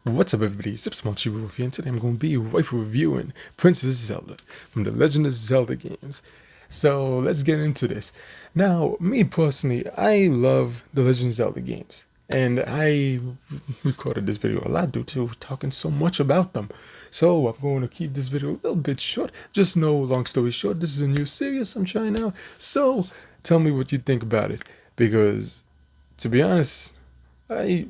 What's up everybody, Supersmallchibiwolf here, and today I'm going to be waifu reviewing Princess Zelda from the Legend of Zelda games. So let's get into this. Now, me personally, I love the Legend of Zelda games. And I recorded this video a lot due to talking so much about them. So I'm going to keep this video a little bit short. Just know, long story short, this is a new series I'm trying out. So tell me what you think about it. Because, to be honest, I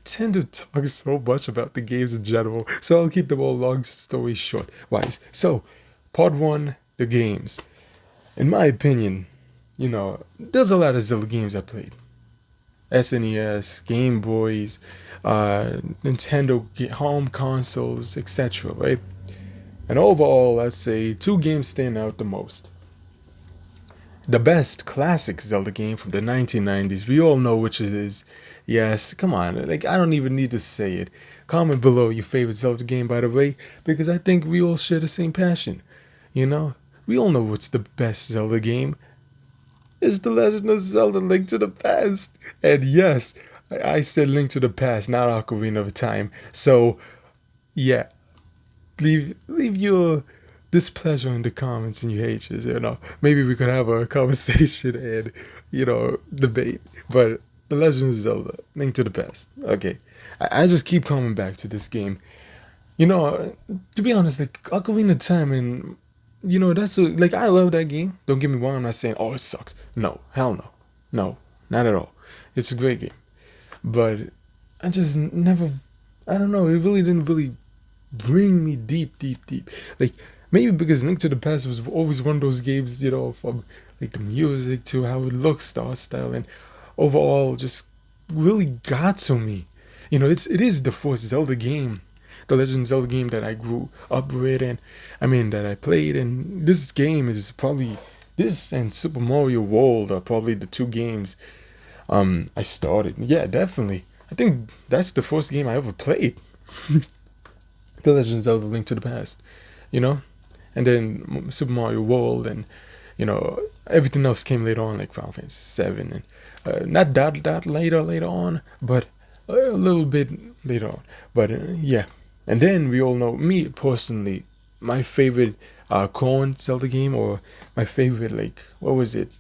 tend to talk so much about the games in general, so I'll keep them all long story short wise. So, part one, the games. In my opinion, there's a lot of Zelda games I played. SNES, Game Boys, Nintendo home consoles, etc. Right? And overall, I'd say two games stand out the most. The best classic Zelda game from the 1990s. We all know which it is. Yes, come on. Like, I don't even need to say it. Comment below your favorite Zelda game, by the way, because I think we all share the same passion. You know? We all know what's the best Zelda game. It's The Legend of Zelda Link to the Past. And yes, I said Link to the Past, not Ocarina of Time. So, yeah. Leave your displeasure in the comments and your haters, maybe we could have a conversation and debate. But The Legend of Zelda Link to the Past, okay, I just keep coming back to this game. To be honest, like Ocarina of Time, and like, I love that game, don't get me wrong. I'm not saying, oh, it sucks. No, hell no. No, not at all. It's a great game, but I just never, I don't know, it really didn't really bring me deep, deep, deep. Like, maybe because Link to the Past was always one of those games, from like the music to how it looks, the art style, and overall just really got to me. It is the first Zelda game, the Legend of Zelda game that I grew up with, and that I played. And this game is probably, this and Super Mario World are probably the two games I started. Yeah, definitely. I think that's the first game I ever played. The Legend of Zelda Link to the Past, you know? And then Super Mario World, and, everything else came later on, like Final Fantasy 7, and not that later on, but a little bit later on. But yeah. And then we all know, me personally, my favorite current Zelda game, or my favorite, like, what was it?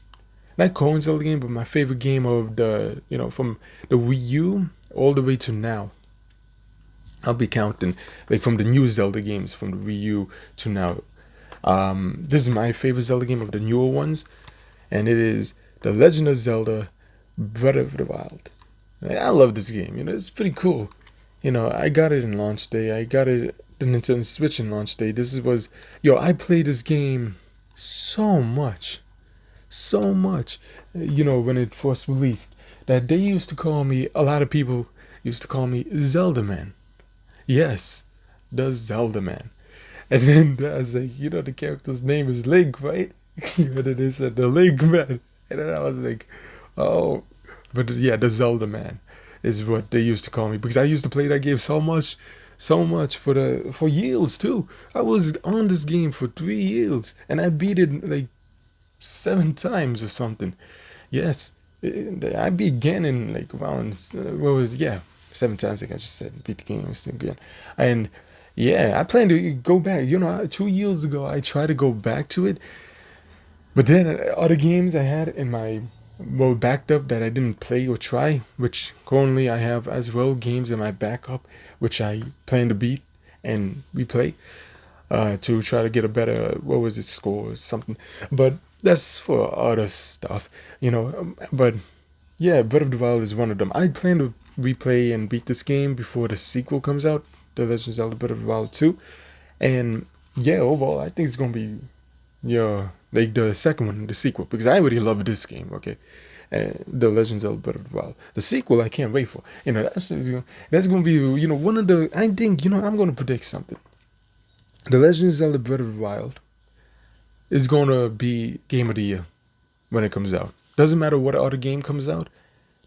Not current Zelda game, but my favorite game of the, from the Wii U all the way to now. I'll be counting, like, from the new Zelda games from the Wii U to now. This is my favorite Zelda game of the newer ones, and it is The Legend of Zelda Breath of the Wild. Like, I love this game. It's pretty cool. I got it in launch day. I got it the Nintendo Switch in launch day. I played this game so much, so much. When it first released, that they used to call me. A lot of people used to call me Zelda Man. Yes, the Zelda Man. And then I was like, the character's name is Link, right? And then they said the Link Man. And then I was like, oh. But yeah, the Zelda Man is what they used to call me, because I used to play that game so much for years too. I was on this game for 3 years, and I beat it like 7 times or something. Yes, I began in like around, what was, yeah, 7 times, like I just said, beat the game again. And yeah, I plan to go back. 2 years ago, I tried to go back to it, but then other games I had in my, well, backed up that I didn't play or try, which currently I have as well, games in my backup, which I plan to beat and replay, to try to get a better, what was it, score or something. But that's for other stuff, But yeah, Breath of the Wild is one of them. I plan to replay and beat this game before the sequel comes out, The Legend of Zelda Breath of the Wild 2. And yeah, overall, I think it's gonna be, yeah, like the second one, the sequel, because I already love this game. Okay, The Legend of Zelda Breath of the Wild. The sequel, I can't wait for. That's gonna be, one of the. I think, I'm gonna predict something. The Legend of Zelda Breath of the Wild is gonna be Game of the Year when it comes out. Doesn't matter what other game comes out.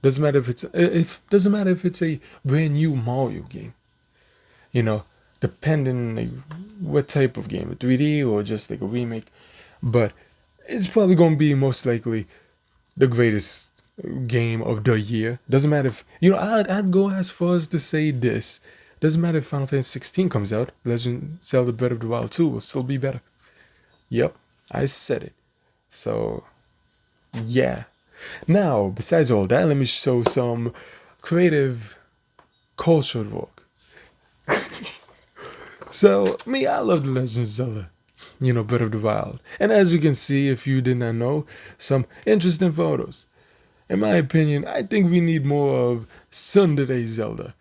Doesn't matter if it's a brand new Mario game. Depending, like, what type of game, a 3D or just like a remake. But it's probably gonna be most likely the greatest game of the year. Doesn't matter if, I'd go as far as to say this. Doesn't matter if Final Fantasy 16 comes out, Legend Zelda Breath of the Wild 2 will still be better. Yep, I said it. So, yeah. Now, besides all that, let me show some creative cultured work. So, me, I love The Legend of Zelda, Breath of the Wild. And as you can see, if you did not know, some interesting photos. In my opinion, I think we need more of Sunday Zelda.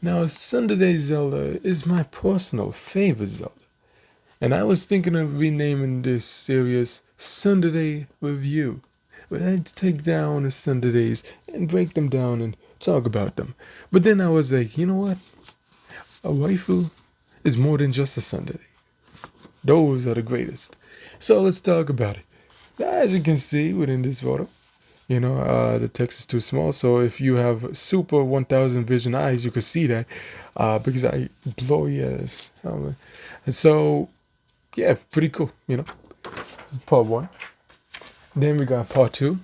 Now, Sunday Zelda is my personal favorite Zelda. And I was thinking of renaming this series Sunday Review, where I'd take down the Sundays and break them down and talk about them. But then I was like, you know what? A waifu is more than just a Sunday. Those are the greatest. So let's talk about it. As you can see within this photo, the text is too small. So if you have super 1000 vision eyes, you can see that because I blow yes. And so, yeah, pretty cool, Part 1. Then we got part 2.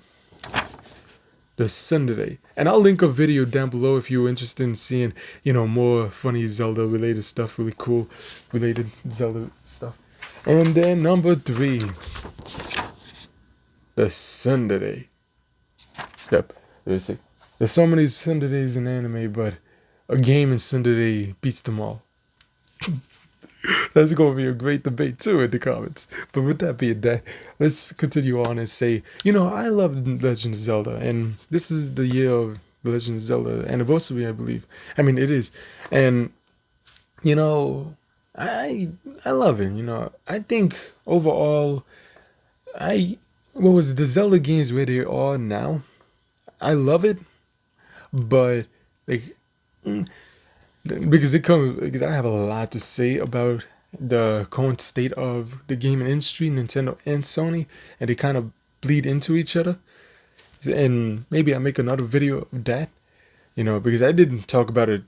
The Sunday. And I'll link a video down below if you're interested in seeing, more funny Zelda related stuff, really cool related Zelda stuff. And then number 3. The Sunday. Yep. There's so many Sundays in anime, but a game in Sunday beats them all. That's going to be a great debate too in the comments. But with that being that, let's continue on and say, I love Legend of Zelda, and this is the year of the Legend of Zelda anniversary, I believe. I mean, it is. And, I love it, I think overall, the Zelda games where they are now, I love it, but, because I have a lot to say about the current state of the gaming industry, Nintendo and Sony, and they kind of bleed into each other. And maybe I'll make another video of that, because I didn't talk about it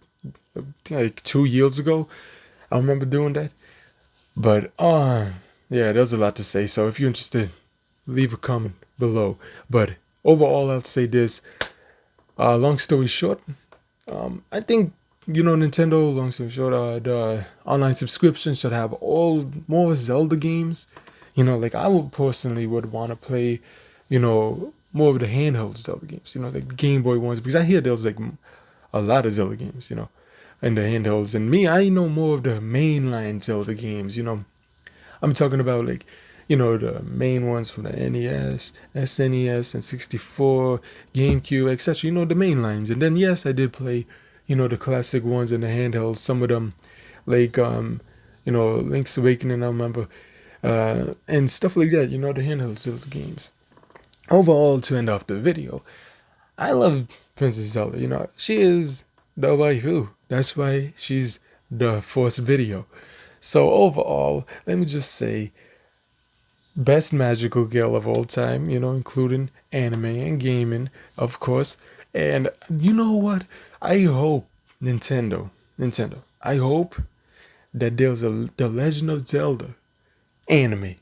like 2 years ago. I remember doing that. But, yeah, there's a lot to say. So if you're interested, leave a comment below. But overall, I'll say this. Long story short, I think, Nintendo, long story short, the online subscription should have more Zelda games. I would personally would want to play, more of the handheld Zelda games, like the Game Boy ones, because I hear there's like a lot of Zelda games, in the handhelds. And me, I know more of the mainline Zelda games, I'm talking about like, the main ones from the NES, SNES, and 64, GameCube, etc. The main lines. And then, yes, I did play, the classic ones in the handhelds. Some of them, like, Link's Awakening, I remember, and stuff like that, the handheld Zelda games. Overall, to end off the video, I love Princess Zelda. She is the waifu. That's why she's the first video. So overall, let me just say, best magical girl of all time, including anime and gaming, of course. And you know what? I hope Nintendo, I hope that there's The Legend of Zelda anime.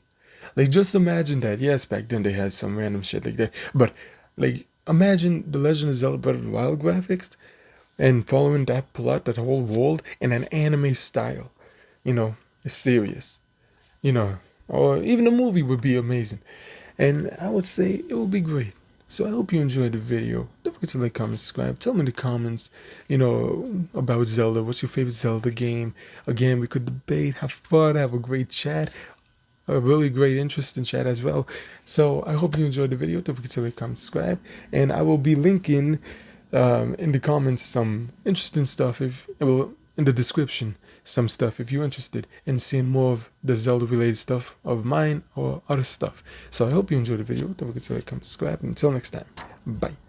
Like, just imagine that. Yes, back then they had some random shit like that. But, like, imagine The Legend of Zelda Breath of the Wild graphics and following that plot, that whole world, in an anime style. It's serious. Or even a movie would be amazing. And I would say it would be great. So I hope you enjoyed the video. Don't forget to like, comment, subscribe. Tell me in the comments, about Zelda. What's your favorite Zelda game? Again, we could debate, have fun, have a great chat. A really great, interesting chat as well. So I hope you enjoyed the video. Don't forget to like, comment, subscribe. And I will be linking in the comments some interesting stuff in the description some stuff if you're interested in seeing more of the Zelda related stuff of mine or other stuff. So I hope you enjoyed the video. Don't forget to like, comment, subscribe. Until next time, bye.